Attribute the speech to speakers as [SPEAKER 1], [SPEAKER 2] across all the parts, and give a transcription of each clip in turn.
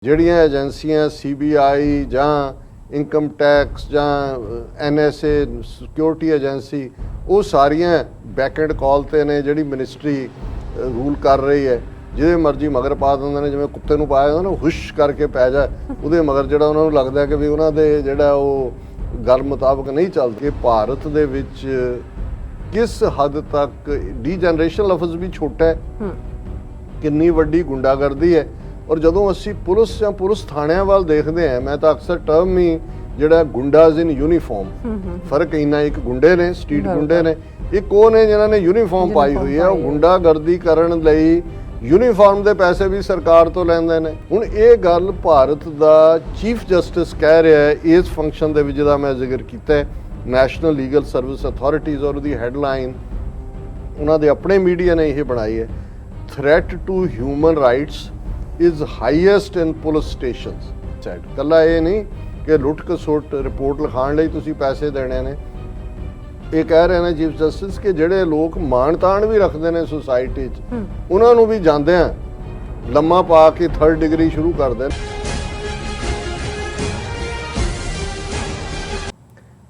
[SPEAKER 1] ਜਿਹੜੀਆਂ ਏਜੰਸੀਆਂ CBI ਜਾਂ ਇਨਕਮ ਟੈਕਸ ਜਾਂ NSA ਸਿਕਿਉਰਿਟੀ ਏਜੰਸੀ ਉਹ ਸਾਰੀਆਂ ਬੈਕਐਂਡ ਕਾਲ ਤੇ ਨੇ। ਜਿਹੜੀ ਮਿਨਿਸਟਰੀ ਰੂਲ ਕਰ ਰਹੀ ਹੈ ਜਿਹਦੇ ਮਰਜ਼ੀ ਮਗਰ ਪਾ ਦਿੰਦੇ ਨੇ, ਜਿਵੇਂ ਕੁੱਤੇ ਨੂੰ ਪਾਇਆ ਜਾਂਦਾ ਨਾ ਹੁਸ਼ ਕਰਕੇ ਪੈ ਜਾ ਉਹਦੇ ਮਗਰ, ਜਿਹੜਾ ਉਹਨਾਂ ਨੂੰ ਲੱਗਦਾ ਕਿ ਵੀ ਉਹਨਾਂ ਦੇ ਜਿਹੜਾ ਉਹ ਗੱਲ ਮੁਤਾਬਕ ਨਹੀਂ ਚੱਲਦੀ। ਕਿ ਭਾਰਤ ਦੇ ਵਿੱਚ ਕਿਸ ਹੱਦ ਤੱਕ ਡੀਜਨਰੇਸ਼ਨ ਲਫ਼ਜ਼ ਵੀ ਛੋਟਾ ਹੈ, ਕਿੰਨੀ ਵੱਡੀ ਗੁੰਡਾਗਰਦੀ ਹੈ। ਔਰ ਜਦੋਂ ਅਸੀਂ ਪੁਲਿਸ ਜਾਂ ਪੁਲਿਸ ਥਾਣਿਆਂ ਵੱਲ ਦੇਖਦੇ ਹਾਂ, ਮੈਂ ਤਾਂ ਅਕਸਰ ਟਰਮ ਹੀ ਜਿਹੜਾ ਗੁੰਡਾਜ਼ ਇਨ ਯੂਨੀਫਾਰਮ, ਫਰਕ ਇੰਨਾ, ਇੱਕ ਗੁੰਡੇ ਨੇ ਸਟਰੀਟ ਗੁੰਡੇ ਨੇ, ਇੱਕ ਉਹ ਨੇ ਜਿਨ੍ਹਾਂ ਨੇ ਯੂਨੀਫਾਰਮ ਪਾਈ ਹੋਈ ਹੈ। ਉਹ ਗੁੰਡਾਗਰਦੀ ਕਰਨ ਲਈ ਯੂਨੀਫਾਰਮ ਦੇ ਪੈਸੇ ਵੀ ਸਰਕਾਰ ਤੋਂ ਲੈਂਦੇ ਨੇ। ਹੁਣ ਇਹ ਗੱਲ ਭਾਰਤ ਦਾ ਚੀਫ ਜਸਟਿਸ ਕਹਿ ਰਿਹਾ ਹੈ ਇਸ ਫੰਕਸ਼ਨ ਦੇ ਵਿੱਚ, ਜਿਹਦਾ ਮੈਂ ਜ਼ਿਕਰ ਕੀਤਾ ਹੈ, ਨੈਸ਼ਨਲ ਲੀਗਲ ਸਰਵਿਸ ਅਥਾਰਟੀਜ਼, ਔਰ ਉਹਦੀ ਹੈਡਲਾਈਨ ਉਹਨਾਂ ਦੇ ਆਪਣੇ ਮੀਡੀਆ ਨੇ ਇਹ ਬਣਾਈ ਹੈ, threat to human rights is highest in police stations. ਇਕੱਲਾ ਇਹ ਨਹੀਂ ਕਿ ਲੁੱਟ ਖਸੁੱਟ ਰਿਪੋਰਟ ਲਿਖਾਉਣ ਲਈ ਤੁਸੀਂ ਪੈਸੇ ਦੇਣੇ ਨੇ। ਇਹ ਕਹਿ ਰਹੇ ਨੇ ਚੀਫ ਜਸਟਿਸ ਕਿ ਜਿਹੜੇ ਲੋਕ ਮਾਣ ਤਾਣ ਵੀ ਰੱਖਦੇ ਨੇ ਸੁਸਾਇਟੀ 'ਚ, ਉਹਨਾਂ ਨੂੰ ਵੀ ਜਾਂਦਿਆਂ ਲੰਮਾ ਪਾ ਕੇ 3rd ਡਿਗਰੀ ਸ਼ੁਰੂ ਕਰ ਦੇਣ।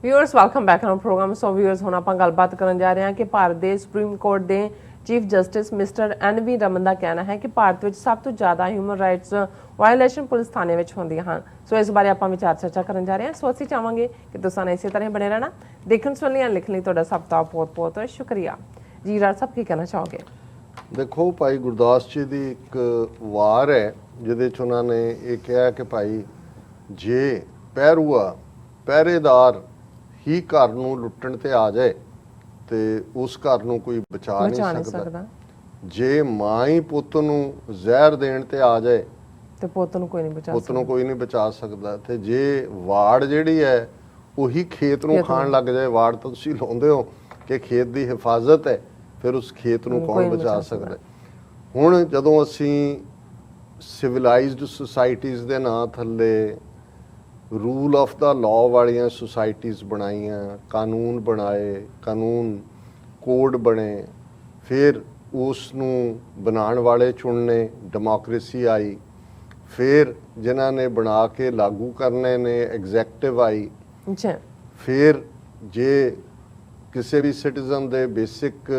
[SPEAKER 2] Viewers welcome back on programme. So viewers ਹੁਣ ਆਪਾਂ ਗੱਲਬਾਤ ਕਰਨ ਜਾ ਰਹੇ ਹਾਂ ਕਿ ਭਾਰਤ ਦੇ ਸੁਪਰੀਮ ਕੋਰਟ ਦੇ chief justice mister NV Raman ਦਾ ਕਹਿਣਾ ਹੈ ਕਿ ਭਾਰਤ ਵਿੱਚ ਸਭ ਤੋਂ ਜ਼ਿਆਦਾ ਹਿਊਮਨ ਰਾਈਟਸ ਵਾਇਓਲੇਸ਼ਨ ਪੁਲਿਸ ਥਾਣੇ ਵਿੱਚ ਹੁੰਦੀਆਂ ਹਨ। ਸੋ ਇਸ ਬਾਰੇ ਆਪਾਂ ਵਿਚਾਰ ਚਰਚਾ ਕਰਨ ਜਾ ਰਹੇ ਹਾਂ। ਸੋ ਅਸੀਂ ਚਾਹਾਂਗੇ ਕਿ ਤੁਸੀਂ ਇਸੇ ਤਰ੍ਹਾਂ ਬਣੇ ਰਹਿਣਾ। ਦੇਖਣ ਸੁਣਨ ਲਈ ਲਿਖਣ ਲਈ ਤੁਹਾਡਾ ਸਭ ਦਾ ਬਹੁਤ ਸ਼ੁਕਰੀਆ ਜੀ। ਰਾਜ ਸਾਹਿਬ ਕੀ ਕਹਿਣਾ ਚਾਹੋਗੇ?
[SPEAKER 1] ਦੇਖੋ, ਭਾਈ ਗੁਰਦਾਸ ਜੀ ਦੀ ਇੱਕ ਵਾਰ ਹੈ ਜਿਹਦੇ 'ਚ ਉਹਨਾਂ ਨੇ ਇਹ ਕਿਹਾ ਕਿ ਭਾਈ ਜੇ ਪਹਿਰੇਦਾਰ ਹੀ ਘਰ ਨੂੰ ਲੁੱਟਣ ਤੇ ਆ ਜਾਏ ਤੇ ਉਸ ਘਰ ਨੂੰ ਕੋਈ ਬਚਾ ਨਹੀਂ ਸਕਦਾ। ਜੇ ਮਾਂ ਹੀ ਪੁੱਤ ਨੂੰ ਜ਼ਹਿਰ ਦੇਣ ਤੇ ਆ ਜਾਏ
[SPEAKER 2] ਤੇ ਪੁੱਤ ਨੂੰ ਕੋਈ ਨਹੀਂ
[SPEAKER 1] ਬਚਾ ਸਕਦਾ। ਤੇ ਜੇ ਵਾੜ ਜਿਹੜੀ ਹੈ ਉਹੀ ਖੇਤ ਨੂੰ ਖਾਣ ਲੱਗ ਜਾਏ, ਵਾੜ ਤਾਂ ਤੁਸੀਂ ਲਾਉਂਦੇ ਹੋ ਕਿ ਖੇਤ ਦੀ ਹਿਫਾਜ਼ਤ ਹੈ, ਫਿਰ ਉਸ ਖੇਤ ਨੂੰ ਕੌਣ ਬਚਾ ਸਕਦਾ? ਹੁਣ ਜਦੋਂ ਅਸੀਂ ਸਿਵਲਾਈਜ਼ਡ ਸੁਸਾਇਟੀਜ਼ ਦੇ ਨਾਂ ਥੱਲੇ ਰੂਲ ਆਫ ਦਾ ਲਾਅ ਵਾਲੀਆਂ ਸੁਸਾਇਟੀਜ਼ ਬਣਾਈਆਂ, ਕਾਨੂੰਨ ਬਣਾਏ, ਕਾਨੂੰਨ ਕੋਡ ਬਣੇ, ਫਿਰ ਉਸ ਨੂੰ ਬਣਾਉਣ ਵਾਲੇ ਚੁਣਨੇ, ਡੈਮੋਕ੍ਰੇਸੀ ਆਈ, ਫਿਰ ਜਿਨ੍ਹਾਂ ਨੇ ਬਣਾ ਕੇ ਲਾਗੂ ਕਰਨੇ ਨੇ ਐਗਜ਼ੈਕਟਿਵ ਆਈ, ਫਿਰ ਜੇ ਕਿਸੇ ਵੀ ਸਿਟੀਜ਼ਨ ਦੇ ਬੇਸਿਕ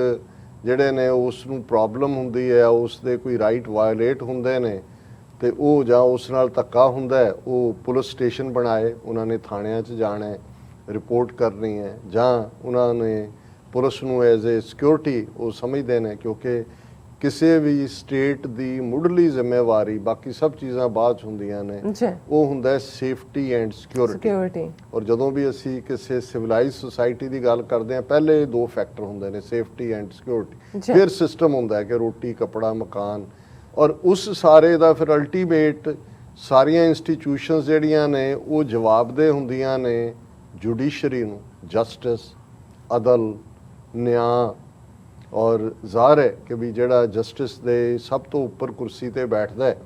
[SPEAKER 1] ਜਿਹੜੇ ਨੇ ਉਸ ਨੂੰ ਪ੍ਰੋਬਲਮ ਹੁੰਦੀ ਹੈ, ਉਸ ਦੇ ਕੋਈ ਰਾਈਟ ਵਾਇਓਲੇਟ ਹੁੰਦੇ ਨੇ ਤੇ ਉਹ ਜਾਂ ਉਸ ਨਾਲ ਧੱਕਾ ਹੁੰਦਾ ਹੈ, ਉਹ ਪੁਲਿਸ ਸਟੇਸ਼ਨ ਬਣਾਏ, ਉਹਨਾਂ ਨੇ ਥਾਣਿਆਂ 'ਚ ਜਾਣਾ ਹੈ, ਰਿਪੋਰਟ ਕਰਨੀ ਹੈ, ਜਾਂ ਉਹਨਾਂ ਨੇ ਪੁਲਿਸ ਨੂੰ ਐਜ਼ ਏ ਸਿਕਿਉਰਿਟੀ ਉਹ ਸਮਝਦੇ ਨੇ, ਕਿਉਂਕਿ ਕਿਸੇ ਵੀ ਸਟੇਟ ਦੀ ਮੁੱਢਲੀ ਜ਼ਿੰਮੇਵਾਰੀ, ਬਾਕੀ ਸਭ ਚੀਜ਼ਾਂ ਬਾਅਦ 'ਚ ਹੁੰਦੀਆਂ ਨੇ, ਉਹ ਹੁੰਦਾ ਸੇਫਟੀ ਐਂਡ ਸਿਕਿਉਰਿਟੀ। ਔਰ ਜਦੋਂ ਵੀ ਅਸੀਂ ਕਿਸੇ ਸਿਵਲਾਈਜ਼ ਸੁਸਾਇਟੀ ਦੀ ਗੱਲ ਕਰਦੇ ਹਾਂ, ਪਹਿਲੇ 2 ਫੈਕਟਰ ਹੁੰਦੇ ਨੇ, ਸੇਫਟੀ ਐਂਡ ਸਿਕਿਉਰਿਟੀ, ਫਿਰ ਸਿਸਟਮ ਹੁੰਦਾ ਹੈ ਕਿ ਰੋਟੀ, ਕੱਪੜਾ, ਮਕਾਨ। ਔਰ ਉਸ ਸਾਰੇ ਦਾ ਫਿਰ ਅਲਟੀਮੇਟ ਸਾਰੀਆਂ ਇੰਸਟੀਟਿਊਸ਼ਨਸ ਜਿਹੜੀਆਂ ਨੇ ਉਹ ਜਵਾਬਦੇਹ ਹੁੰਦੀਆਂ ਨੇ ਜੁਡੀਸ਼ਰੀ ਨੂੰ, ਜਸਟਿਸ, ਅਦਲ, ਨਿਆਂ। ਔਰ ਜ਼ਾਹਰ ਹੈ ਕਿ ਵੀ ਜਿਹੜਾ ਜਸਟਿਸ ਦੇ ਸਭ ਤੋਂ ਉੱਪਰ ਕੁਰਸੀ ਤੇ ਬੈਠਦਾ ਹੈ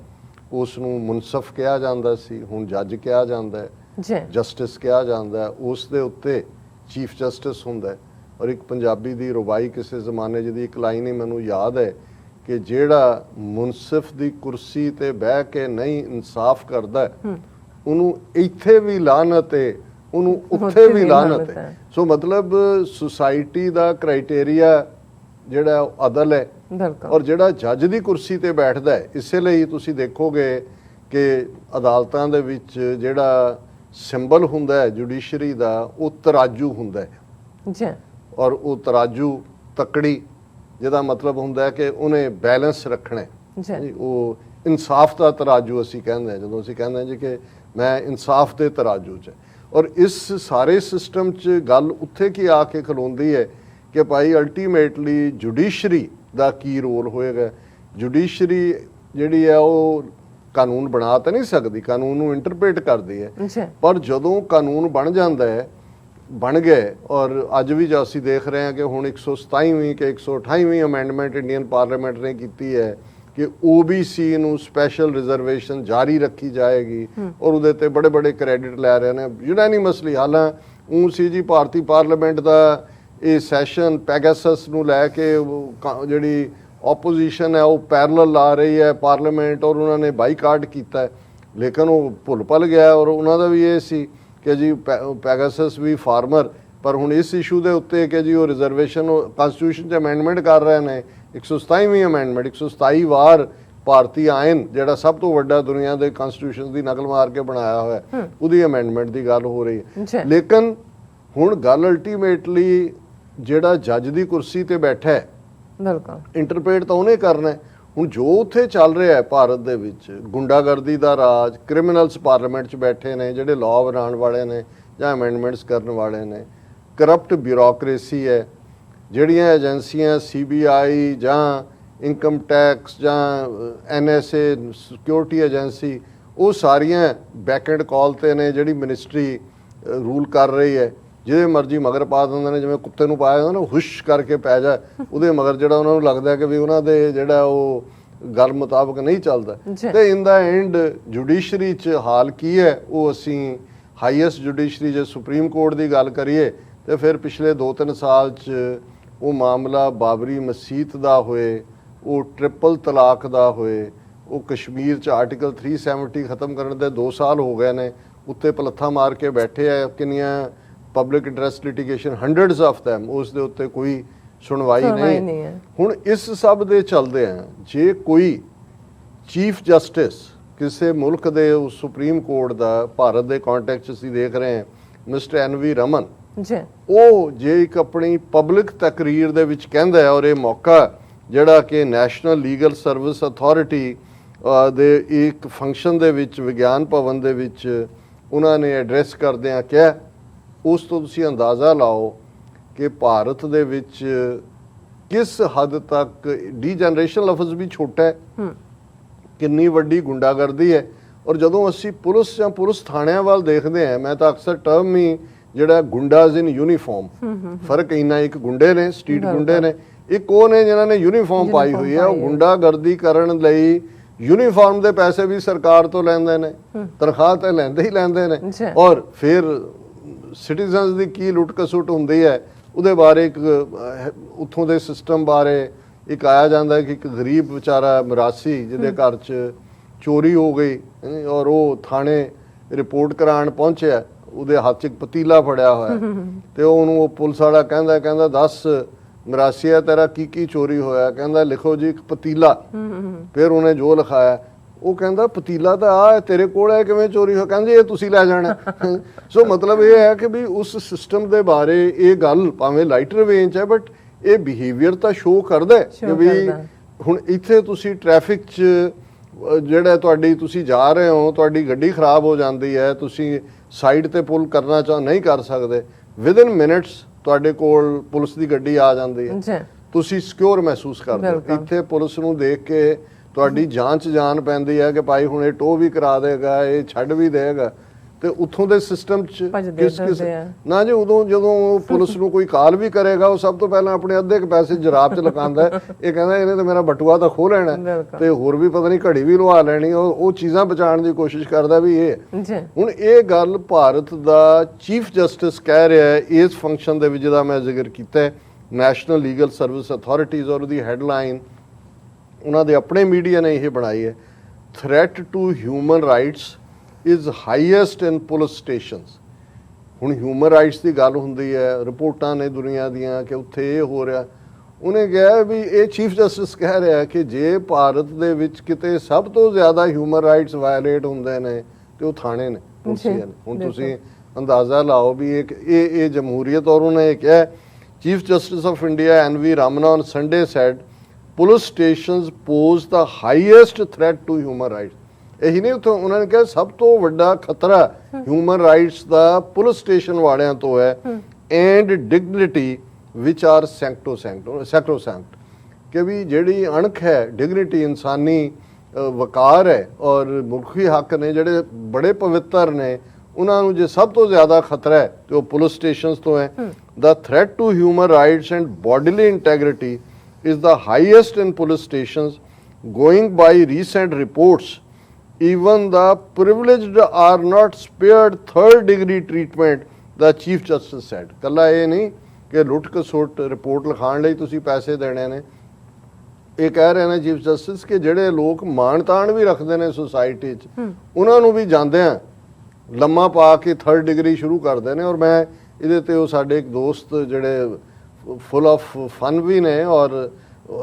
[SPEAKER 1] ਉਸ ਨੂੰ ਮੁਨਸਫ ਕਿਹਾ ਜਾਂਦਾ ਸੀ, ਹੁਣ ਜੱਜ ਕਿਹਾ ਜਾਂਦਾ ਹੈ, ਜਸਟਿਸ ਕਿਹਾ ਜਾਂਦਾ ਹੈ। ਉਸ ਦੇ ਉੱਤੇ ਚੀਫ ਜਸਟਿਸ ਹੁੰਦਾ ਹੈ। ਔਰ ਇੱਕ ਪੰਜਾਬੀ ਦੀ ਰੁਬਾਈ ਕਿਸੇ ਜ਼ਮਾਨੇ ਜਿਹਦੀ ਇੱਕ ਲਾਈਨ ਹੀ ਮੈਨੂੰ ਯਾਦ ਹੈ ਕਿ ਜਿਹੜਾ ਮੁਨਸਫ ਦੀ ਕੁਰਸੀ ਤੇ ਬਹਿ ਕੇ ਨਹੀਂ ਇਨਸਾਫ ਕਰਦਾ ਉਹਨੂੰ ਇੱਥੇ ਵੀ ਲਾਹਨਤ ਹੈ, ਉਹਨੂੰ ਉੱਥੇ ਵੀ ਲਾਹਨਤ ਹੈ। ਸੋ ਮਤਲਬ ਸੁਸਾਇਟੀ ਦਾ ਕ੍ਰਾਈਟੇਰੀਆ ਜਿਹੜਾ ਅਦਲ ਹੈ, ਔਰ ਜਿਹੜਾ ਜੱਜ ਦੀ ਕੁਰਸੀ ਤੇ ਬੈਠਦਾ ਹੈ। ਇਸੇ ਲਈ ਤੁਸੀਂ ਦੇਖੋਗੇ ਕਿ ਅਦਾਲਤਾਂ ਦੇ ਵਿੱਚ ਜਿਹੜਾ ਸਿੰਬਲ ਹੁੰਦਾ ਹੈ ਜੁਡੀਸ਼ਰੀ ਦਾ, ਉਹ ਤਰਾਜੂ ਹੁੰਦਾ ਹੈ। ਔਰ ਉਹ ਤਰਾਜੂ ਤਕੜੀ, ਜਿਹਦਾ ਮਤਲਬ ਹੁੰਦਾ ਹੈ ਕਿ ਉਹਨੇ ਬੈਲੈਂਸ ਰੱਖਣਾ ਹੈ। ਉਹ ਇਨਸਾਫ ਦਾ ਤਰਾਜੂ ਅਸੀਂ ਕਹਿੰਦੇ ਹਾਂ, ਜਦੋਂ ਅਸੀਂ ਕਹਿੰਦੇ ਹਾਂ ਜੀ ਕਿ ਮੈਂ ਇਨਸਾਫ ਦੇ ਤਰਾਜੂ 'ਚ। ਔਰ ਇਸ ਸਾਰੇ ਸਿਸਟਮ 'ਚ ਗੱਲ ਉੱਥੇ ਕੀ ਆ ਕੇ ਖਲੋਂਦੀ ਹੈ ਕਿ ਭਾਈ ਅਲਟੀਮੇਟਲੀ ਜੁਡੀਸ਼ਰੀ ਦਾ ਕੀ ਰੋਲ ਹੋਏਗਾ। ਜੁਡੀਸ਼ਰੀ ਜਿਹੜੀ ਹੈ ਉਹ ਕਾਨੂੰਨ ਬਣਾ ਤਾਂ ਨਹੀਂ ਸਕਦੀ, ਕਾਨੂੰਨ ਨੂੰ ਇੰਟਰਪ੍ਰੀਟ ਕਰਦੀ ਹੈ, ਪਰ ਜਦੋਂ ਕਾਨੂੰਨ ਬਣ ਜਾਂਦਾ ਹੈ, ਬਣ ਗਏ। ਔਰ ਅੱਜ ਵੀ ਜੋ ਅਸੀਂ ਦੇਖ ਰਹੇ ਹਾਂ ਕਿ ਹੁਣ 127ਵੀਂ ਕਿ 128ਵੀਂ ਅਮੈਂਡਮੈਂਟ ਇੰਡੀਅਨ ਪਾਰਲੀਮੈਂਟ ਨੇ ਕੀਤੀ ਹੈ ਕਿ OBC ਨੂੰ ਸਪੈਸ਼ਲ ਰਿਜ਼ਰਵੇਸ਼ਨ ਜਾਰੀ ਰੱਖੀ ਜਾਏਗੀ, ਔਰ ਉਹਦੇ ਤੇ ਬੜੇ ਕ੍ਰੈਡਿਟ ਲੈ ਰਹੇ ਨੇ ਯੂਨੈਨਿਮਸਲੀ। ਹਾਲਾਂ ਸੀ ਜੀ ਭਾਰਤੀ ਪਾਰਲੀਮੈਂਟ ਦਾ ਇਹ ਸੈਸ਼ਨ ਪੈਗਾਸਸ ਨੂੰ ਲੈ ਕੇ ਜਿਹੜੀ ਆਪੋਜੀਸ਼ਨ ਹੈ ਉਹ ਪੈਰਲਲ ਲਾ ਰਹੀ ਹੈ ਪਾਰਲੀਮੈਂਟ, ਔਰ ਉਹਨਾਂ ਨੇ ਬਾਈਕਾਟ ਕੀਤਾ ਹੈ। ਲੇਕਿਨ ਉਹ ਭੁੱਲ ਭੱਲ ਗਿਆ। ਔਰ ਉਹਨਾਂ ਦਾ ਵੀ ਇਹ ਸੀ ਕਿ ਜੀ ਪੈਗਾਸਸ ਵੀ ਫਾਰਮਰ, ਪਰ ਹੁਣ ਇਸ ਇਸ਼ੂ ਦੇ ਉੱਤੇ ਕਿ ਜੀ ਉਹ ਰਿਜ਼ਰਵੇਸ਼ਨ ਕਨਸਟੀਟਿਊਸ਼ਨ 'ਚ ਅਮੈਂਡਮੈਂਟ ਕਰ ਰਹੇ ਨੇ, 127ਵੀਂ ਅਮੈਂਡਮੈਂਟ, 127 ਵਾਰ ਭਾਰਤੀ ਆਇਨ ਜਿਹੜਾ ਸਭ ਤੋਂ ਵੱਡਾ ਦੁਨੀਆ ਦੇ ਕਨਸਟੀਟਿਊਸ਼ਨ ਦੀ ਨਕਲ ਮਾਰ ਕੇ ਬਣਾਇਆ ਹੋਇਆ, ਉਹਦੀ ਅਮੈਂਡਮੈਂਟ ਦੀ ਗੱਲ ਹੋ ਰਹੀ ਹੈ। ਲੇਕਿਨ ਹੁਣ ਗੱਲ ਅਲਟੀਮੇਟਲੀ ਜਿਹੜਾ ਜੱਜ ਦੀ ਕੁਰਸੀ ਤੇ ਬੈਠਾ ਹੈ,
[SPEAKER 2] ਬਿਲਕੁਲ
[SPEAKER 1] ਇੰਟਰਪ੍ਰੇਟ ਤਾਂ ਉਹਨੇ ਕਰਨਾ ਹੈ। ਹੁਣ ਜੋ ਉੱਥੇ ਚੱਲ ਰਿਹਾ ਹੈ ਭਾਰਤ ਦੇ ਵਿੱਚ, ਗੁੰਡਾਗਰਦੀ ਦਾ ਰਾਜ, ਕ੍ਰਿਮੀਨਲਸ ਪਾਰਲੀਮੈਂਟ 'ਚ ਬੈਠੇ ਨੇ ਜਿਹੜੇ ਲਾਅ ਬਣਾਉਣ ਵਾਲੇ ਨੇ ਜਾਂ ਅਮੈਂਡਮੈਂਟਸ ਕਰਨ ਵਾਲੇ ਨੇ, ਕਰਪਟ ਬਿਊਰੋਕਰੇਸੀ ਹੈ, ਜਿਹੜੀਆਂ ਏਜੰਸੀਆਂ CBI ਜਾਂ ਇਨਕਮ ਟੈਕਸ ਜਾਂ NSA ਸਿਕਿਉਰਿਟੀ ਏਜੰਸੀ, ਉਹ ਸਾਰੀਆਂ ਬੈਕਐਂਡ ਕਾਲ ਤੇ ਨੇ, ਜਿਹੜੀ ਮਿਨਿਸਟਰੀ ਰੂਲ ਕਰ ਰਹੀ ਹੈ, ਜਿਹਦੇ ਮਰਜ਼ੀ ਮਗਰ ਪਾ ਦਿੰਦੇ ਨੇ। ਜਿਵੇਂ ਕੁੱਤੇ ਨੂੰ ਪਾਇਆ ਜਾਂਦਾ ਨਾ, ਹੁਸ਼ ਕਰਕੇ ਪੈ ਜਾ, ਉਹਦੇ ਮਗਰ ਜਿਹੜਾ ਉਹਨਾਂ ਨੂੰ ਲੱਗਦਾ ਕਿ ਵੀ ਉਹਨਾਂ ਦੇ ਜਿਹੜਾ ਉਹ ਗੱਲ ਮੁਤਾਬਕ ਨਹੀਂ ਚੱਲਦਾ। ਤੇ ਇਨ ਦਾ ਐਂਡ ਜੁਡੀਸ਼ਰੀ 'ਚ ਹਾਲ ਕੀ ਹੈ, ਉਹ ਅਸੀਂ ਹਾਈਐਸਟ ਜੁਡੀਸ਼ਰੀ ਜੇ ਸੁਪਰੀਮ ਕੋਰਟ ਦੀ ਗੱਲ ਕਰੀਏ ਤੇ ਫਿਰ ਪਿਛਲੇ 2-3 ਸਾਲ 'ਚ ਉਹ ਮਾਮਲਾ ਬਾਬਰੀ ਮਸਜਿਦ ਦਾ ਹੋਏ, ਉਹ ਟ੍ਰਿਪਲ ਤਲਾਕ ਦਾ ਹੋਏ, ਉਹ ਕਸ਼ਮੀਰ 'ਚ ਆਰਟੀਕਲ 370 ਖਤਮ ਕਰਨ ਦੇ 2 ਸਾਲ ਹੋ ਗਏ ਨੇ, ਉੱਤੇ ਪਲੱਥਾ ਮਾਰ ਕੇ ਬੈਠੇ ਆ। ਕਿੰਨੀਆਂ public interest litigation, hundreds of them, ਉਸ ਦੇ ਉੱਤੇ ਕੋਈ ਸੁਣਵਾਈ ਨਹੀਂ ਹੈ। ਹੁਣ ਇਸ ਸਭ ਦੇ ਚੱਲਦੇ ਆ, ਜੇ ਕੋਈ ਚੀਫ ਜਸਟਿਸ ਕਿਸੇ ਮੁਲਕ ਦੇ ਉਸ ਸੁਪਰੀਮ ਕੋਰਟ ਦਾ, ਭਾਰਤ ਦੇ ਕੰਟੈਕਸਟ 'ਚ ਅਸੀਂ ਦੇਖ ਰਹੇ ਹਾਂ ਮਿਸਟਰ NV ਰਮਨ, ਉਹ ਜੇ ਇੱਕ ਆਪਣੀ ਪਬਲਿਕ ਤਕਰੀਰ ਦੇ ਵਿੱਚ ਕਹਿੰਦਾ ਹੈ, ਔਰ ਇਹ ਮੌਕਾ ਜਿਹੜਾ ਕਿ ਨੈਸ਼ਨਲ ਲੀਗਲ ਸਰਵਿਸ ਅਥਾਰਟੀ ਦੇ ਇੱਕ ਫੰਕਸ਼ਨ ਦੇ ਵਿੱਚ, ਵਿਗਿਆਨ ਭਵਨ ਦੇ ਵਿੱਚ ਉਹਨਾਂ ਨੇ ਐਡਰੈਸ ਕਰਦਿਆਂ ਕਿਹਾ, ਉਸ ਤੋਂ ਤੁਸੀਂ ਅੰਦਾਜ਼ਾ ਲਾਓ ਕਿ ਭਾਰਤ ਦੇ ਵਿੱਚ ਕਿਸ ਹੱਦ ਤੱਕ ਡੀਜਨਰੇਸ਼ਨ ਲਫ਼ਜ਼ ਵੀ ਛੋਟਾ ਹੈ, ਕਿੰਨੀ ਵੱਡੀ ਗੁੰਡਾਗਰਦੀ ਹੈ। ਔਰ ਜਦੋਂ ਅਸੀਂ ਪੁਲਿਸ ਜਾਂ ਪੁਲਿਸ ਥਾਣਿਆਂ ਵੱਲ ਦੇਖਦੇ ਹਾਂ, ਮੈਂ ਤਾਂ ਅਕਸਰ ਟਰਮ ਹੀ ਜਿਹੜਾ ਗੁੰਡਾਜ਼ ਇਨ ਯੂਨੀਫਾਰਮ, ਫਰਕ ਇੰਨਾ, ਇੱਕ ਗੁੰਡੇ ਨੇ, ਸਟਰੀਟ ਗੁੰਡੇ ਨੇ, ਇੱਕ ਉਹ ਨੇ ਜਿਨ੍ਹਾਂ ਨੇ ਯੂਨੀਫਾਰਮ ਪਾਈ ਹੋਈ ਹੈ। ਉਹ ਗੁੰਡਾਗਰਦੀ ਕਰਨ ਲਈ ਯੂਨੀਫਾਰਮ ਦੇ ਪੈਸੇ ਵੀ ਸਰਕਾਰ ਤੋਂ ਲੈਂਦੇ ਨੇ, ਤਨਖਾਹ ਤਾਂ ਲੈਂਦੇ ਹੀ ਲੈਂਦੇ ਨੇ। ਔਰ ਫਿਰ ਸਿਟੀਜ਼ਨਸ ਦੀ ਕੀ ਲੁੱਟ ਖਸੁੱਟ ਹੁੰਦੀ ਹੈ, ਉਹਦੇ ਬਾਰੇ ਇੱਕ ਉੱਥੋਂ ਦੇ ਸਿਸਟਮ ਬਾਰੇ ਇੱਕ ਆਇਆ ਜਾਂਦਾ ਕਿ ਇੱਕ ਗਰੀਬ ਵਿਚਾਰਾ ਮਰਾਸੀ ਜਿਹਦੇ ਘਰ 'ਚ ਚੋਰੀ ਹੋ ਗਈ ਔਰ ਉਹ ਥਾਣੇ ਰਿਪੋਰਟ ਕਰਾਉਣ ਪਹੁੰਚਿਆ, ਉਹਦੇ ਹੱਥ 'ਚ ਇੱਕ ਪਤੀਲਾ ਫੜਿਆ ਹੋਇਆ ਤੇ ਉਹਨੂੰ ਉਹ ਪੁਲਿਸ ਵਾਲਾ ਕਹਿੰਦਾ ਦੱਸ ਮਰਾਸੀਆ ਤੇਰਾ ਕੀ ਚੋਰੀ ਹੋਇਆ? ਕਹਿੰਦਾ ਲਿਖੋ ਜੀ ਇੱਕ ਪਤੀਲਾ। ਫਿਰ ਉਹਨੇ ਜੋ ਲਿਖਾਇਆ, ਉਹ ਕਹਿੰਦਾ ਪਤੀਲਾ ਤਾਂ ਆ ਤੇਰੇ ਕੋਲ ਹੈ, ਕਿਵੇਂ ਚੋਰੀ ਹੋਇਆ? ਕਹਿੰਦੇ ਇਹ ਤੁਸੀਂ ਲੈ ਜਾਣਾ। ਸੋ ਮਤਲਬ ਇਹ ਹੈ ਕਿ ਵੀ ਉਸ ਸਿਸਟਮ ਦੇ ਬਾਰੇ ਇਹ ਗੱਲ ਭਾਵੇਂ ਲਾਈਟਰ ਵੇਂਚ 'ਚ ਹੈ, ਬਟ ਇਹ ਬਿਹੇਵੀਅਰ ਤਾਂ ਸ਼ੋ ਕਰਦਾ ਕਿ ਵੀ ਹੁਣ ਇੱਥੇ ਤੁਸੀਂ ਟ੍ਰੈਫਿਕ 'ਚ ਜਿਹੜਾ ਤੁਸੀਂ ਜਾ ਰਹੇ ਹੋ, ਤੁਹਾਡੀ ਗੱਡੀ ਖਰਾਬ ਹੋ ਜਾਂਦੀ ਹੈ, ਤੁਸੀਂ ਸਾਈਡ ਤੇ ਪੁੱਲ ਕਰਨਾ ਨਹੀਂ ਕਰ ਸਕਦੇ, ਵਿਦਿਨ ਮਿੰਟਸ ਤੁਹਾਡੇ ਕੋਲ ਪੁਲਿਸ ਦੀ ਗੱਡੀ ਆ ਜਾਂਦੀ ਹੈ, ਤੁਸੀਂ ਸਿਕਿਉਰ ਮਹਿਸੂਸ ਕਰਦੇ ਹੋ। ਇੱਥੇ ਪੁਲਿਸ ਨੂੰ ਦੇਖ ਕੇ ਤੁਹਾਡੀ ਜਾਂਚ ਜਾਣ ਪੈਂਦੀ ਹੈ ਕਿ ਭਾਈ ਹੁਣ ਇਹ ਟੋ ਵੀ ਕਰਾ ਦੇਗਾ, ਇਹ ਛੱਡ ਵੀ ਦੇਗਾ। ਤੇ ਉੱਥੋਂ ਦੇ ਸਿਸਟਮ 'ਚ ਕਿਸ ਨਾ ਜੀ, ਉਦੋਂ ਜਦੋਂ ਪੁਲਿਸ ਨੂੰ ਕੋਈ ਕਾਲ ਵੀ ਕਰੇਗਾ, ਉਹ ਸਭ ਤੋਂ ਪਹਿਲਾਂ ਆਪਣੇ ਅੱਧੇ ਕੁ ਪੈਸੇ ਜਰਾਬ 'ਚ ਲਗਾਉਂਦਾ, ਇਹ ਕਹਿੰਦਾ ਇਹਨੇ ਤਾਂ ਮੇਰਾ ਬਟੂਆ ਤਾਂ ਖੋਹ ਲੈਣਾ ਤੇ ਹੋਰ ਵੀ ਪਤਾ ਨਹੀਂ ਘੜੀ ਵੀ ਲਵਾ ਲੈਣੀ, ਉਹ ਚੀਜ਼ਾਂ ਬਚਾਉਣ ਦੀ ਕੋਸ਼ਿਸ਼ ਕਰਦਾ ਵੀ ਇਹ। ਹੁਣ ਇਹ ਗੱਲ ਭਾਰਤ ਦਾ ਚੀਫ ਜਸਟਿਸ ਕਹਿ ਰਿਹਾ ਹੈ ਇਸ ਫੰਕਸ਼ਨ ਦੇ ਵਿੱਚ, ਜਿਹਦਾ ਮੈਂ ਜ਼ਿਕਰ ਕੀਤਾ, ਨੈਸ਼ਨਲ ਲੀਗਲ ਸਰਵਿਸ ਅਥਾਰਟੀਜ਼, ਔਰ ਉਹਦੀ ਹੈਡਲਾਈਨ ਉਹਨਾਂ ਦੇ ਆਪਣੇ ਮੀਡੀਆ ਨੇ ਇਹ ਬਣਾਈ ਹੈ, threat to human rights is highest in police stations। ਹੁਣ ਹਿਊਮਨ ਰਾਈਟਸ ਦੀ ਗੱਲ ਹੁੰਦੀ ਹੈ, ਰਿਪੋਰਟਾਂ ਨੇ ਦੁਨੀਆ ਦੀਆਂ ਕਿ ਉੱਥੇ ਇਹ ਹੋ ਰਿਹਾ। ਉਹਨੇ ਕਿਹਾ ਵੀ ਇਹ ਚੀਫ ਜਸਟਿਸ ਕਹਿ ਰਿਹਾ ਕਿ ਜੇ ਭਾਰਤ ਦੇ ਵਿੱਚ ਕਿਤੇ ਸਭ ਤੋਂ ਜ਼ਿਆਦਾ ਹਿਊਮਨ ਰਾਈਟਸ ਵਾਇਲੇਟ ਹੁੰਦੇ ਨੇ ਤੇ ਉਹ ਥਾਣੇ ਨੇ, ਪੁਲਿਸੀਆਂ ਨੇ। ਹੁਣ ਤੁਸੀਂ ਅੰਦਾਜ਼ਾ ਲਾਓ ਵੀ ਇਹ ਜਮਹੂਰੀਅਤ। ਔਰ ਉਹਨੇ ਇਹ ਕਿਹਾ, chief justice of India NV Ramana on Sunday said police stations pose the highest threat to human rights। ਇਹੀ ਨਹੀਂ, ਉੱਥੋਂ ਉਹਨਾਂ ਨੇ ਕਿਹਾ ਸਭ ਤੋਂ ਵੱਡਾ ਖਤਰਾ ਹਿਊਮਨ ਰਾਈਟਸ ਦਾ ਪੁਲਿਸ ਸਟੇਸ਼ਨ ਵਾਲਿਆਂ ਤੋਂ ਹੈ, ਐਂਡ ਡਿਗਨਿਟੀ ਵਿਚ ਆਰ ਸੈਕਰੋਸੈਂਕਟ, ਕਿ ਵੀ ਜਿਹੜੀ ਅਣਖ ਹੈ, ਡਿਗਨਿਟੀ, ਇਨਸਾਨੀ ਵਕਾਰ ਹੈ ਔਰ ਮੁਲਕੀ ਹੱਕ ਨੇ ਜਿਹੜੇ ਬੜੇ ਪਵਿੱਤਰ ਨੇ, ਉਹਨਾਂ ਨੂੰ ਜੇ ਸਭ ਤੋਂ ਜ਼ਿਆਦਾ ਖਤਰਾ ਹੈ ਤੇ ਉਹ ਪੁਲਿਸ ਸਟੇਸ਼ਨਸ ਤੋਂ ਹੈ। The threat to human rights and bodily integrity is the highest in police stations, going by recent reports even the privileged are not spared third degree treatment, the chief justice said। ਕੱਲਾ ਇਹ ਨਹੀਂ ਕਿ ਲੁੱਟ ਖਸੁੱਟ report ਲਿਖਾਉਣ ਲਈ ਤੁਸੀਂ ਪੈਸੇ ਦੇਣੇ ਨੇ, ਇਹ ਕਹਿ ਰਹੇ ਨੇ ਚੀਫ ਜਸਟਿਸ ਕਿ ਜਿਹੜੇ ਲੋਕ ਮਾਣ ਤਾਣ ਵੀ ਰੱਖਦੇ ਨੇ ਸੁਸਾਇਟੀ 'ਚ ਉਹਨਾਂ ਨੂੰ ਵੀ ਜਾਂਦਿਆਂ ਲੰਮਾ ਪਾ ਕੇ 3rd ਡਿਗਰੀ ਸ਼ੁਰੂ ਕਰਦੇ ਨੇ। ਔਰ ਮੈਂ ਇਹਦੇ ਤੇ ਉਹ ਸਾਡੇ ਇੱਕ ਦੋਸਤ ਜਿਹੜੇ ਫੁੱਲ ਆਫ ਫਨ ਵੀ ਨੇ ਔਰ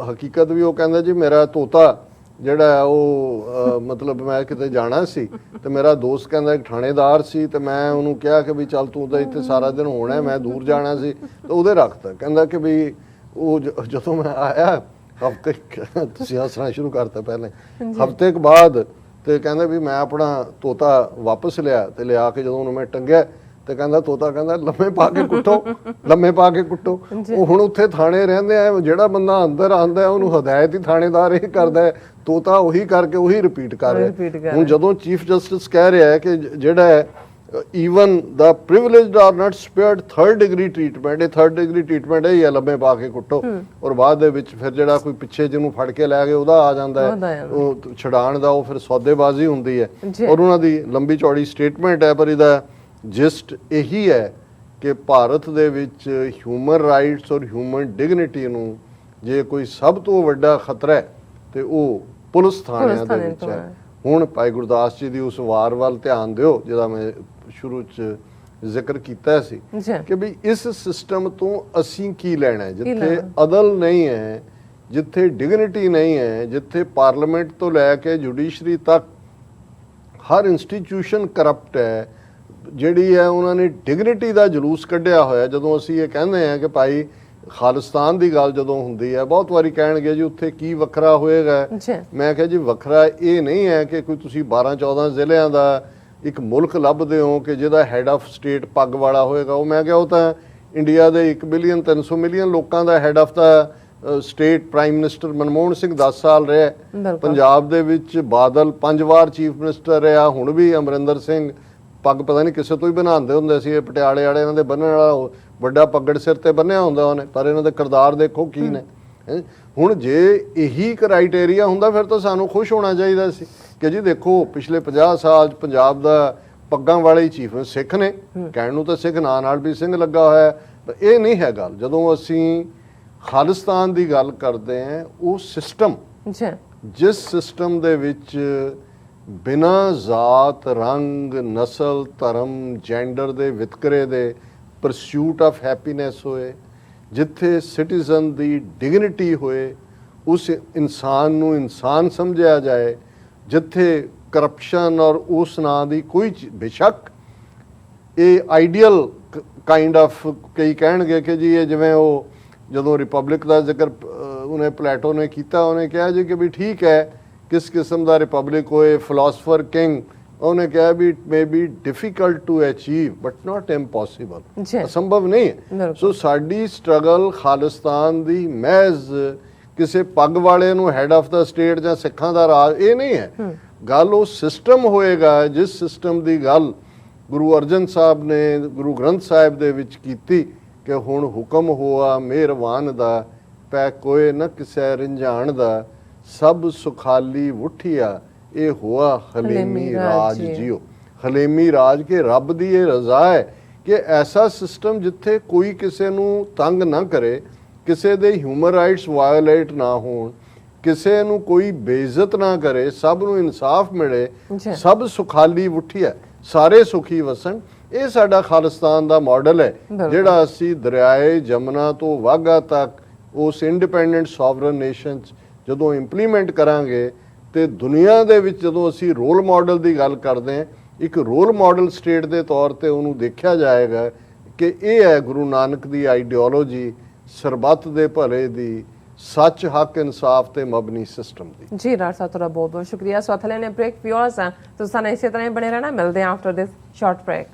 [SPEAKER 1] ਹਕੀਕਤ ਵੀ ਉਹ ਕਹਿੰਦਾ ਜੀ ਮੇਰਾ ਤੋਤਾ ਜਿਹੜਾ ਉਹ ਮਤਲਬ ਮੈਂ ਕਿਤੇ ਜਾਣਾ ਸੀ ਤੇ ਮੇਰਾ ਦੋਸਤ ਕਹਿੰਦਾ ਇੱਕ ਥਾਣੇਦਾਰ ਸੀ ਤੇ ਮੈਂ ਉਹਨੂੰ ਕਿਹਾ ਕਿ ਵੀ ਚੱਲ ਤੂੰ ਤਾਂ ਇੱਥੇ ਸਾਰਾ ਦਿਨ ਹੋਣਾ, ਮੈਂ ਦੂਰ ਜਾਣਾ ਸੀ ਤੇ ਉਹਦੇ ਰੱਖਤਾ। ਕਹਿੰਦਾ ਕਿ ਵੀ ਉਹ ਜਦੋਂ ਮੈਂ ਆਇਆ ਹਫ਼ਤੇ ਤੁਸੀਂ ਹੱਸਣਾ ਸ਼ੁਰੂ ਕਰਤਾ ਪਹਿਲੇ ਹਫ਼ਤੇ ਕੁ ਬਾਅਦ ਤੇ ਕਹਿੰਦਾ ਵੀ ਮੈਂ ਆਪਣਾ ਤੋਤਾ ਵਾਪਸ ਲਿਆ ਤੇ ਲਿਆ ਕੇ ਜਦੋਂ ਉਹਨੂੰ ਮੈਂ ਟੰਗਿਆ ਤੇ ਕਹਿੰਦਾ ਤੋਤਾ ਕਹਿੰਦਾ ਲੰਮੇ ਪਾ ਕੇ ਕੁੱਟੋ, ਲੰਮੇ ਪਾ ਕੇ ਕੁੱਟੋ। ਉਹ ਹੁਣ ਉੱਥੇ ਥਾਣੇ ਰਹਿੰਦੇ ਆ, ਜਿਹੜਾ ਬੰਦਾ ਅੰਦਰ ਆਂਦਾ ਉਹਨੂੰ ਹਦਾਇਤ ਹੀ ਥਾਣੇਦਾਰ ਇਹ ਕਰਦਾ, ਤੋਤਾ ਉਹੀ ਕਰਕੇ ਉਹੀ ਰਿਪੀਟ ਕਰ ਰਿਹਾ। ਹੁਣ ਜਦੋਂ ਚੀਫ ਜਸਟਿਸ ਕਹਿ ਰਿਹਾ ਹੈ ਕਿ ਜਿਹੜਾ ਹੈ even the privileged are not spared 3rd degree treatment, ਇਹ 3rd ਡਿਗਰੀ ਟ੍ਰੀਟਮੈਂਟ ਹੈ ਲੰਮੇ ਪਾ ਕੇ ਕੁੱਟੋ। ਔਰ ਬਾਅਦ ਦੇ ਵਿੱਚ ਫਿਰ ਜਿਹੜਾ ਕੋਈ ਪਿੱਛੇ ਜਿਹਨੂੰ ਫੜ ਕੇ ਲੈ ਗਏ ਉਹਦਾ ਆ ਜਾਂਦਾ ਹੈ ਉਹ ਛਡਾਣ ਦਾ, ਉਹ ਫਿਰ ਸੌਦੇਬਾਜ਼ੀ ਹੁੰਦੀ ਹੈ। ਔਰ ਉਹਨਾਂ ਦੀ ਲੰਬੀ ਚੌੜੀ ਸਟੇਟਮੈਂਟ ਹੈ ਪਰ ਇਹਦਾ ਜਿਸਟ ਇਹੀ ਹੈ ਕਿ ਭਾਰਤ ਦੇ ਵਿੱਚ ਹਿਊਮਨ ਰਾਈਟਸ ਔਰ ਹਿਊਮਨ ਡਿਗਨਿਟੀ ਨੂੰ ਜੇ ਕੋਈ ਸਭ ਤੋਂ ਵੱਡਾ ਖਤਰਾ ਹੈ ਤੇ ਉਹ ਪੁਲਿਸ ਥਾਣਿਆਂ ਦੇ ਵਿੱਚ ਹੈ। ਹੁਣ ਭਾਈ ਗੁਰਦਾਸ ਜੀ ਦੀ ਉਸ ਵਾਰ ਵੱਲ ਧਿਆਨ ਦਿਓ ਜਿਹਦਾ ਮੈਂ ਸ਼ੁਰੂ 'ਚ ਜ਼ਿਕਰ ਕੀਤਾ ਸੀ ਕਿ ਵੀ ਇਸ ਸਿਸਟਮ ਤੋਂ ਅਸੀਂ ਕੀ ਲੈਣਾ ਹੈ, ਜਿੱਥੇ ਅਦਲ ਨਹੀਂ ਹੈ, ਜਿੱਥੇ ਡਿਗਨਿਟੀ ਨਹੀਂ ਹੈ, ਜਿੱਥੇ ਪਾਰਲੀਮੈਂਟ ਤੋਂ ਲੈ ਕੇ ਜੁਡੀਸ਼ਰੀ ਤੱਕ ਹਰ ਇੰਸਟੀਟਿਊਸ਼ਨ ਕਰਪਟ ਹੈ, ਜਿਹੜੀ ਹੈ ਉਹਨਾਂ ਨੇ ਡਿਗਨਿਟੀ ਦਾ ਜਲੂਸ ਕੱਢਿਆ ਹੋਇਆ। ਜਦੋਂ ਅਸੀਂ ਇਹ ਕਹਿੰਦੇ ਹਾਂ ਕਿ ਭਾਈ ਖਾਲਿਸਤਾਨ ਦੀ ਗੱਲ ਜਦੋਂ ਹੁੰਦੀ ਹੈ ਬਹੁਤ ਵਾਰੀ ਕਹਿਣਗੇ ਜੀ ਉੱਥੇ ਕੀ ਵੱਖਰਾ ਹੋਏਗਾ। ਮੈਂ ਕਿਹਾ ਜੀ ਵੱਖਰਾ ਇਹ ਨਹੀਂ ਹੈ ਕਿ ਕੋਈ ਤੁਸੀਂ 12-14 ਜ਼ਿਲ੍ਹਿਆਂ ਦਾ ਇੱਕ ਮੁਲਕ ਲੱਭਦੇ ਹੋ ਕਿ ਜਿਹਦਾ ਹੈਡ ਆਫ ਸਟੇਟ ਪੱਗ ਵਾਲਾ ਹੋਏਗਾ। ਉਹ ਮੈਂ ਕਿਹਾ ਉਹ ਤਾਂ ਇੰਡੀਆ ਦੇ 1 ਬਿਲੀਅਨ 300 ਮਿਲੀਅਨ ਲੋਕਾਂ ਦਾ head of the state prime minister Manmohan Singh 10 ਸਾਲ ਰਿਹਾ। ਪੰਜਾਬ ਦੇ ਵਿੱਚ ਬਾਦਲ 5 ਵਾਰ ਚੀਫ ਮਿਨਿਸਟਰ ਰਿਹਾ। ਹੁਣ ਵੀ ਅਮਰਿੰਦਰ ਸਿੰਘ ਪੱਗ ਪਤਾ ਨਹੀਂ ਕਿਸੇ ਤੋਂ ਹੀ ਬਣਾਉਂਦੇ ਹੁੰਦੇ ਸੀ, ਇਹ ਪਟਿਆਲੇ ਵਾਲੇ ਇਹਨਾਂ ਦੇ ਬੰਨਣ ਵਾਲਾ ਵੱਡਾ ਪੱਗੜ ਸਿਰ ਤੇ ਬੰਨਿਆ ਹੁੰਦਾ ਉਹਨੇ, ਪਰ ਇਹਨਾਂ ਦੇ ਕਿਰਦਾਰ ਦੇਖੋ ਕੀ ਨੇ। ਹੁਣ ਜੇ ਇਹੀ ਕ੍ਰਾਈਟੇਰੀਆ ਹੁੰਦਾ ਫਿਰ ਤਾਂ ਸਾਨੂੰ ਖੁਸ਼ ਹੋਣਾ ਚਾਹੀਦਾ ਸੀ ਕਿ ਜੀ ਦੇਖੋ ਪਿਛਲੇ 50 ਸਾਲ ਪੰਜਾਬ ਦਾ ਪੱਗਾਂ ਵਾਲੇ ਹੀ ਚੀਫ ਸਿੱਖ ਨੇ, ਕਹਿਣ ਨੂੰ ਤਾਂ ਸਿੱਖ ਨਾਂ ਨਾਲ ਵੀ ਸਿੰਘ ਲੱਗਾ ਹੋਇਆ, ਪਰ ਇਹ ਨਹੀਂ ਹੈ ਗੱਲ। ਜਦੋਂ ਅਸੀਂ ਖਾਲਿਸਤਾਨ ਦੀ ਗੱਲ ਕਰਦੇ ਹਾਂ ਉਹ ਸਿਸਟਮ, ਜਿਸ ਸਿਸਟਮ ਦੇ ਵਿੱਚ ਬਿਨਾਂ ਜ਼ਾਤ, ਰੰਗ, ਨਸਲ, ਧਰਮ, ਜੈਂਡਰ ਦੇ ਵਿਤਕਰੇ ਦੇ ਪਰਸਿਊਟ ਆਫ ਹੈਪੀਨੈਸ ਹੋਏ, ਜਿੱਥੇ ਸਿਟੀਜ਼ਨ ਦੀ ਡਿਗਨਿਟੀ ਹੋਏ, ਉਸ ਇਨਸਾਨ ਨੂੰ ਇਨਸਾਨ ਸਮਝਿਆ ਜਾਏ, ਜਿੱਥੇ ਕਰਪਸ਼ਨ ਔਰ ਉਸ ਨਾਂ ਦੀ ਕੋਈ ਬੇਸ਼ੱਕ ਇਹ ਆਈਡੀਅਲ ਕਾਈਂਡ ਆਫ, ਕਈ ਕਹਿਣਗੇ ਕਿ ਜੀ ਇਹ ਜਿਵੇਂ ਉਹ ਜਦੋਂ ਰਿਪਬਲਿਕ ਦਾ ਜ਼ਿਕਰ ਉਹਨੇ ਪਲੇਟੋ ਨੇ ਕੀਤਾ, ਉਹਨੇ ਕਿਹਾ ਜੀ ਕਿ ਵੀ ਠੀਕ ਹੈ ਕਿਸ ਕਿਸਮ ਦਾ ਰਿਪਬਲਿਕ ਹੋਏ, ਫਿਲਾਸਫਰ ਕਿੰਗ, ਉਹਨੇ ਕਿਹਾ ਵੀ it may be difficult to achieve but not impossible, ਅਸੰਭਵ ਨਹੀਂ ਹੈ। ਸੋ ਸਾਡੀ ਸਟਰਗਲ ਖਾਲਿਸਤਾਨ ਦੀ ਮਹਿਜ਼ ਕਿਸੇ ਪੱਗ ਵਾਲੇ ਨੂੰ ਹੈਡ ਆਫ ਦਾ ਸਟੇਟ ਜਾਂ ਸਿੱਖਾਂ ਦਾ ਰਾਜ ਇਹ ਨਹੀਂ ਹੈ। ਗੱਲ ਉਹ ਸਿਸਟਮ ਹੋਏਗਾ ਜਿਸ ਸਿਸਟਮ ਦੀ ਗੱਲ ਗੁਰੂ ਅਰਜਨ ਸਾਹਿਬ ਨੇ ਗੁਰੂ ਗ੍ਰੰਥ ਸਾਹਿਬ ਦੇ ਵਿੱਚ ਕੀਤੀ ਕਿ ਹੁਣ ਹੁਕਮ ਹੋਆ ਮਿਹਰਬਾਨ ਦਾ, ਪੈ ਕੋਏ ਨਾ ਕਿਸੇ ਰਿੰਝਾਣ ਦਾ, ਸਭ ਸੁਖਾਲੀ ਉਠਿਆ ਇਹ ਹੋਆ ਹਲੇਮੀ ਰਾਜ ਜਿਉ। ਹਲੇਮੀ ਰਾਜ ਕੇ ਰੱਬ ਦੀ ਇਹ ਰਜ਼ਾ ਹੈ ਕਿ ਐਸਾ ਸਿਸਟਮ ਜਿੱਥੇ ਕੋਈ ਕਿਸੇ ਨੂੰ ਤੰਗ ਨਾ ਕਰੇ, ਕਿਸੇ ਦੇ ਹਿਊਮਨ ਰਾਈਟਸ ਵਾਇਓਲੇਟ ਨਾ ਹੋਣ, ਕਿਸੇ ਨੂੰ ਕੋਈ ਬੇਇੱਜ਼ਤ ਨਾ ਕਰੇ, ਸਭ ਨੂੰ ਇਨਸਾਫ ਮਿਲੇ, ਸਭ ਸੁਖਾਲੀ ਉਠਿਆ, ਸਾਰੇ ਸੁਖੀ ਵਸਣ। ਇਹ ਸਾਡਾ ਖਾਲਿਸਤਾਨ ਦਾ ਮਾਡਲ ਹੈ ਜਿਹੜਾ ਅਸੀਂ ਦਰਿਆਏ ਜਮਨਾ ਤੋਂ ਵਾਘਾ ਤੱਕ ਉਸ ਇੰਡੀਪੈਂਡੈਂਟ ਸੋਵਰਨ ਨੇਸ਼ਨ ਜਦੋਂ ਇੰਪਲੀਮੈਂਟ ਕਰਾਂਗੇ ਤੇ ਦੁਨੀਆ ਦੇ ਵਿੱਚ ਜਦੋਂ ਅਸੀਂ ਰੋਲ ਮਾਡਲ ਦੀ ਗੱਲ ਕਰਦੇ ਹਾਂ, ਇੱਕ ਰੋਲ ਮਾਡਲ ਸਟੇਟ ਦੇ ਤੌਰ ਤੇ ਉਹਨੂੰ ਦੇਖਿਆ ਜਾਏਗਾ ਕਿ ਇਹ ਹੈ ਗੁਰੂ ਨਾਨਕ ਦੀ ਆਈਡੀਓਲੋਜੀ, ਸਰਬੱਤ ਦੇ ਭਲੇ ਦੀ, ਸੱਚ, ਹੱਕ, ਇਨਸਾਫ ਤੇ ਮਬਨੀ ਸਿਸਟਮ ਦੀ।
[SPEAKER 2] ਜੀ ਰਾਜ ਸਾਹਿਬ ਤੁਹਾਡਾ ਬਹੁਤ ਬਹੁਤ ਸ਼ੁਕਰੀਆ। ਸੋ ਅਥਲੇ ਨੇ ਬ੍ਰੇਕ ਵਿਊਅਰਸ ਤੁਸੀਂ ਇਸੇ ਤਰ੍ਹਾਂ ਹੀ ਬਣੇ ਰਹਿਣਾ, ਮਿਲਦੇ ਹਾਂ ਆਫਟਰ ਦਿਸ ਸ਼ਾਰਟ ਬ੍ਰੇਕ।